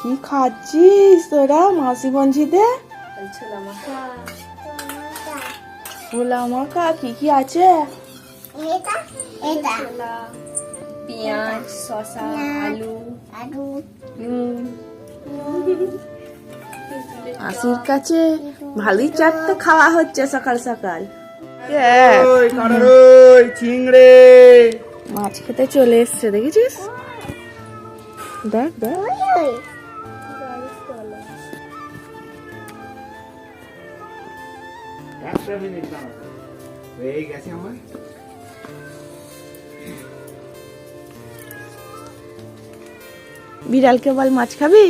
কি খাচ্ছিস তোরা মাসি বঞ্চিতে? ছোলা মাখা কি কি আছে? পেঁয়াজ, শসা, আলু, নুন। মাসির কাছে ভালোই চারটে খাওয়া হচ্ছে সকাল সকাল। চিংড়ে মাছ খেতে চলে এসছে দেখেছিস? দেখ দেখ একটা মিনিট দাঁড়া, হয়ে গেছে আমার। বিড়ালকে বল মাছ খাবি?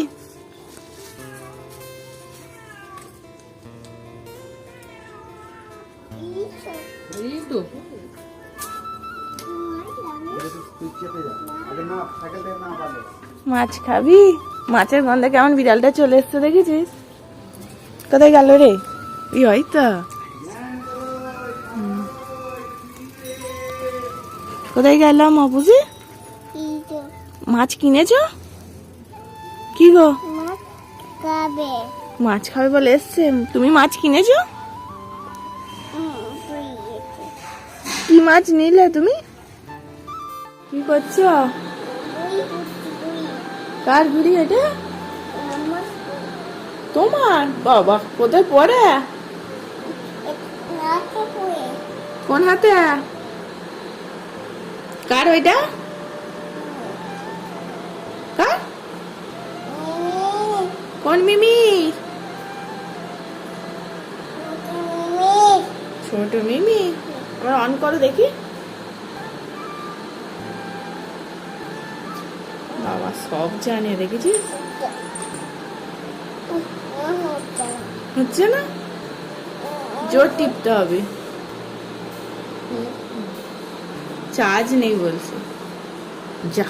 মাছ খাবি? মাছের গন্ধে কেমন বিড়ালটা চলে এসছে দেখেছিস? কোথায় গেল রে? ই হয় তো, কোথায় গেলাম অবুঝি? মাছ কিনেছ? কি গো মাছ খাবে বলে এসছে? তুমি মাছ কিনেছো? কি মাছ নিলে তুমি? কি করছো? কার ঘুড়ি এটা? তোমার? বাবা কোথায় পড়ে? কোন হাতে? কার ওইটা? কার? কোন মিমি? ছোট মিমি। আমার অন করো দেখি। বাবা সব জানে দেখেছিস? হচ্ছে না, জোর টিপতে হবে। চার্জ নেই বলছে। যা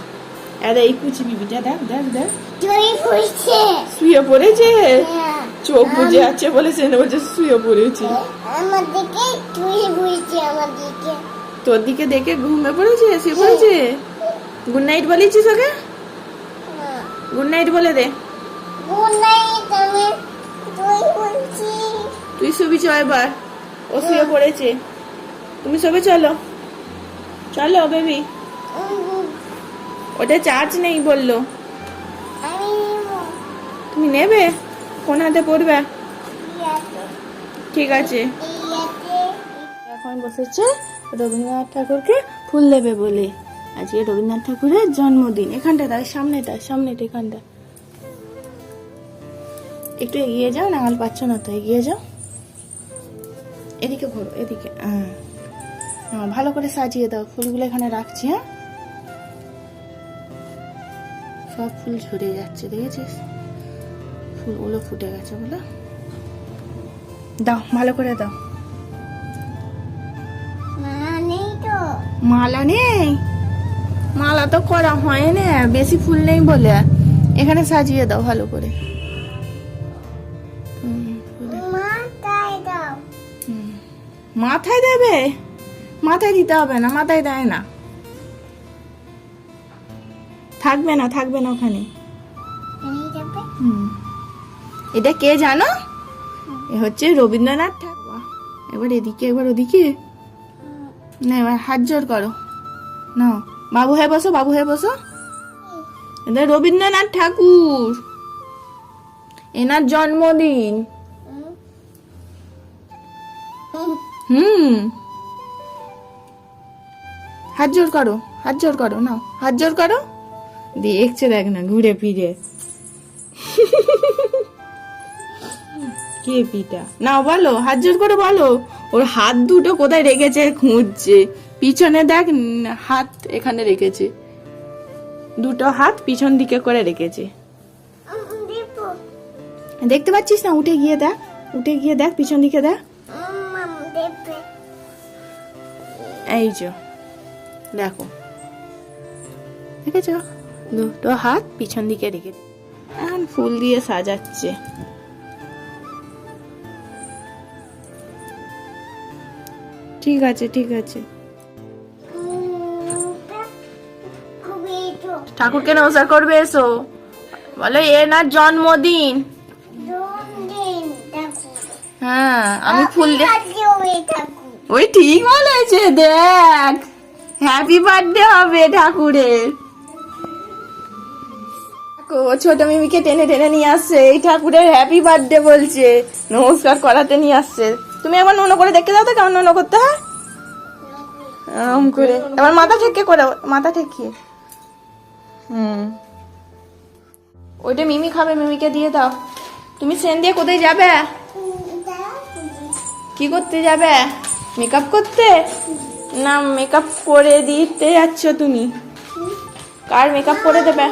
আরে এই কুচি বিবিটা দেখ দেখ দেখ শুয়ে পড়েছে, চোখ বুঝে আছে বলেছে না, বলছে শুয়ে পড়েছে। তোর দিকে দেখে ঘুমিয়ে পড়েছে, শুয়ে পড়েছে। গুড নাইট বলেছিস ওকে? গুড নাইট বলে দে। তুই শুবি চ এবার, ও শুয়ে পড়েছে। তুমি সবে চলো চলো বেবি। ওটা চার্জ নেই বললো। তুমি নেবে? কোন হাতে পড়বে? ঠিক আছে। এখন বসেছে রবীন্দ্রনাথ ঠাকুরকে ফুল দেবে বলে। আজকে রবীন্দ্রনাথ ঠাকুরের জন্মদিন। এখানটা তার সামনেটা এখানটা একটু এগিয়ে যাও, নাগাল পাচ্ছ না তো, এগিয়ে যাও। এদিকে ঘোরো, এদিকে। হ্যাঁ ভালো করে সাজিয়ে দাও। ফুলগুলো এখানে রাখছি। হ্যাঁ সব ফুল ঝরে যাচ্ছে দেখেছিস? ফুলগুলো ফুটে গেছে বলে। দাও ভালো করে দাও। মালা নেই? মালা তো করা হয় না, বেশি ফুল নেই বলে। এখানে সাজিয়ে দাও ভালো করে। মাথায় দেবে? মাথায় দিতে হবে না, মাথায় দেয় না। থাকবে না ওখানে। এটা কে জানো? এ হচ্ছে রবীন্দ্রনাথ ঠাকুর। এবার এদিকে একবার ওদিকে না, এবার হাত জোর করো। না বাবু হয়ে বসো, বাবু হয়ে বসো। এটা রবীন্দ্রনাথ ঠাকুর, এনার জন্মদিন। হাত জোর করো, হাত জোর করো। নাও হাত জোর করো। দেখছে দেখ না ঘুরে ফিরে। কে পিটা? নাও বলো, হাত জোর করে বলো। ওর হাত দুটো কোথায় রেখেছে খুঁজছে। পিছনে দেখ, হাত এখানে রেখেছে, দুটো হাত পিছন দিকে করে রেখেছে। দেখতে পাচ্ছিস না? উঠে গিয়ে দেখ, উঠে গিয়ে দেখ, পিছন দিকে দেখ। এই যে দেখো, দেখেছ? দুটো হাত পিছন দিকে রেখে এখন ফুল দিয়ে সাজাচ্ছে। ঠিক আছে ঠিক আছে। ঠাকুরকে নমস্কার করবে, এসো বলো এনার জন্মদিন। হ্যাঁ আমি ফুল ওই ঠিক বলেছে, দেখ হ্যাপি বার্থডে হবে ঠাকুরের। ছোট মিমিকে টেনে টেনে নিয়ে আসছে, এই ঠাকুরের হ্যাপি বার্থডে বলছে, নমস্কার করাতে নিয়ে আসছে। তুমি একবার নুনো করে দেখে দাও তো কেমন নুনো করতে হয়। করে এবার মাথা ঠেকে করে, মাথা ঠেকিয়ে। ওইটা মিমি খাবে, মিমিকে দিয়ে দাও। তুমি সেন দিয়ে কোথায় যাবে? কি করতে যাবে? মেকআপ করতে? না মেকআপ করে দিতে যাচ্ছ তুমি? কার মেকআপ করে দেবে?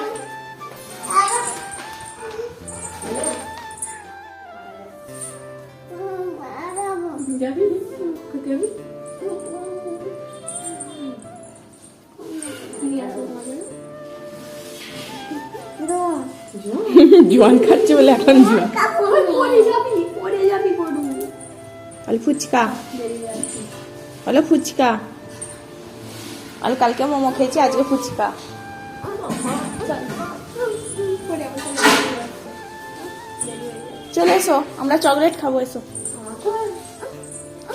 জোয়ান খাচ্ছে বলে এখন জোয়ান। বলে ফুচকা, বলে ফুচকা। বলে কালকে মোমো খেয়েছি, আজকে ফুচকা। চলে এসো, আমরা চকলেট খাবো, এসো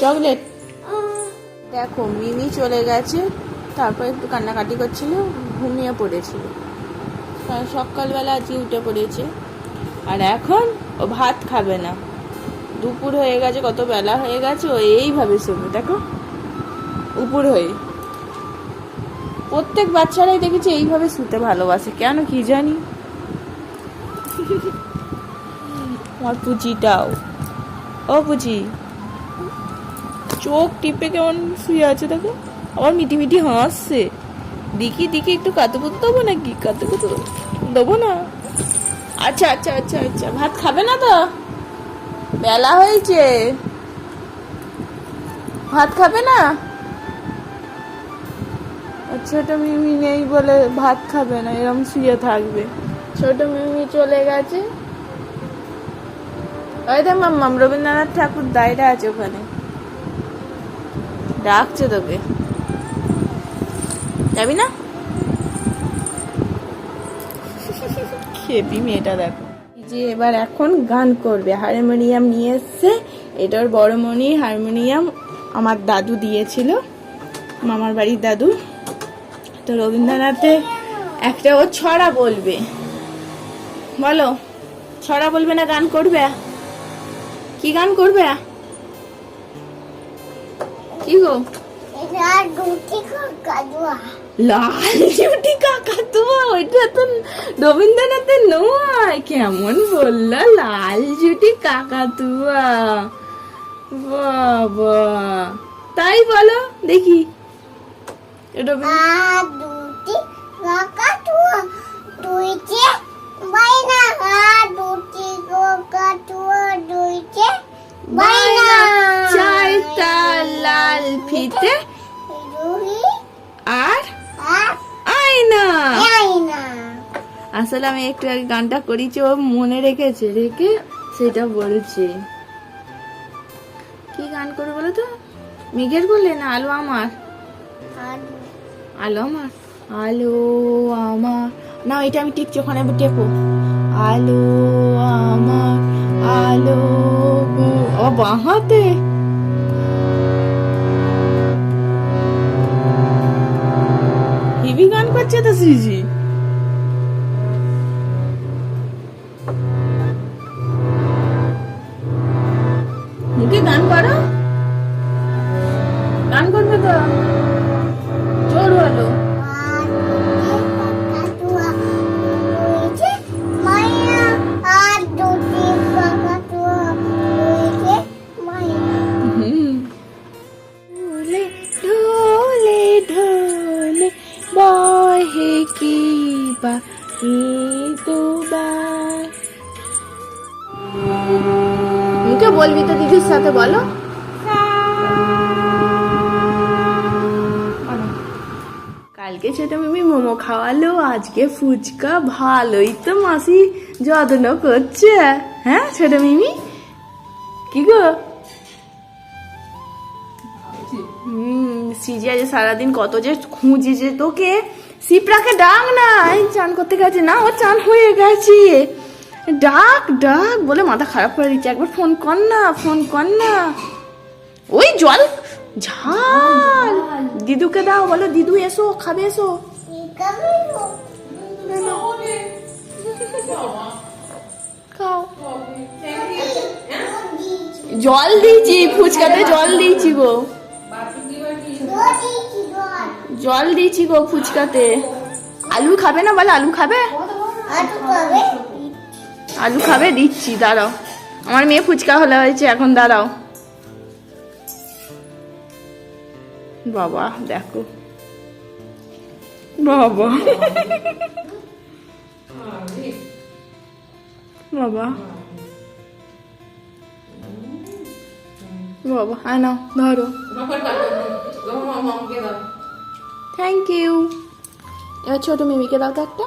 চকলেট। দেখো মিমি চলে গেছে, তারপর একটু কান্নাকাটি করছিল, ঘুমিয়ে পড়েছিল। সকালবেলা আজকে উঠে পড়েছে, আর এখন ও ভাত খাবে না। দুপুর হয়ে গেছে, কত বেলা হয়ে গেছে, ও এইভাবে শোবে দেখো উপর হয়ে। প্রত্যেক বাচ্চারাই দেখেছি এইভাবে শুতে ভালোবাসে, কেন কি জানি। আমার পুচিটাও, ও পুচি চোখ টিপে কেমন শুয়ে আছে দেখো, আবার মিটি মিটি হাসছে। দেখি দেখি একটু কাতুকুতু দেবো নাকি? কাতুকুতু দেবো না? আচ্ছা আচ্ছা আচ্ছা আচ্ছা, ভাত খাবে না তো? বেলা হয়েছে, ভাত খাবে না? ছোট মিমি নেই বলে ভাত খাবে না, এরকম শুয়ে থাকবে। ছোট মিমি চলে গেছে। ওই দেখ মাম্মাম, রবীন্দ্রনাথ ঠাকুর দায়রা আছে ওখানে, ডাকছে তোকে, যাবি না? খেপি মেয়েটা দেখো। যে এবার এখন গান করবে, হারমোনিয়াম নিয়ে এসছে। এটার বড় মনি হারমোনিয়াম আমার দাদু দিয়েছিল, মামার বাড়ির দাদু। তো রবীন্দ্রনাথে একটা ও ছড়া বলবে, বলো ছড়া বলবে না গান করবে? কি গান করবে? কি গো? লাল জুটি কাকাতুয়া, ওইটা তো রবীন্দ্রনাথের নয়। কেমন বললো, লাল জুটি কাকাতুয়া। বাবা, তাই বলো দেখি। চারটা লাল ফিতে আর আয়না। আসলে আমি একটু আগে গানটা করেছি, ও মনে রেখেছে, রেখে সেটা বলছে। কি গান করে বলো তো? মেঘের বললে না আলো আমার? আলো আমার, আলো আমার না, এটা আমি টিপছি, ওখানে টেপো। আলো আমার আলো গো, ও বাহাতে। হিবি গান করছে তো সিজি। মুখে গান করো, গান করবে তো জোর হলো। মুখে বলবি তো দিদির সাথে, বলো। কালকে ছোট মিমি মোমো খাওয়ালো, আজকে ফুচকা। ভালোই তো মাসি যত্ন করছে, হ্যাঁ ছোট মিমি? কি গো? সিজি আজ সারাদিন কত যে খুঁজেছে তোকে, শিপ্রাকে ডাক না, এই চান করতে গেছে না, ও চান হয়ে গেছে। ডাক ডাক বলে মাথা খারাপ করে দিচ্ছে, একবার ফোন কর না, ফোন কর না। ওই জল ঝাল, দিদুকে দাও, বলো দিদু এসো, খাবে এসো। খাও। জল দিয়েছি, ফুচকাতে জল দিয়েছি গো, জল দিয়েছি গো ফুচকাতে। আলু খাবে না, বলে আলু খাবে, আলু খাবে, দিচ্ছি, দাঁড়াও। আমার মেয়ে ফুচকা হলে হয়েছে, এখন দাঁড়াও। বাবা দেখো, বাবা বাবা বাবা, আয় নাও, ধরো। Thank you. এবার ছোট মিমিকে দাও তো একটা।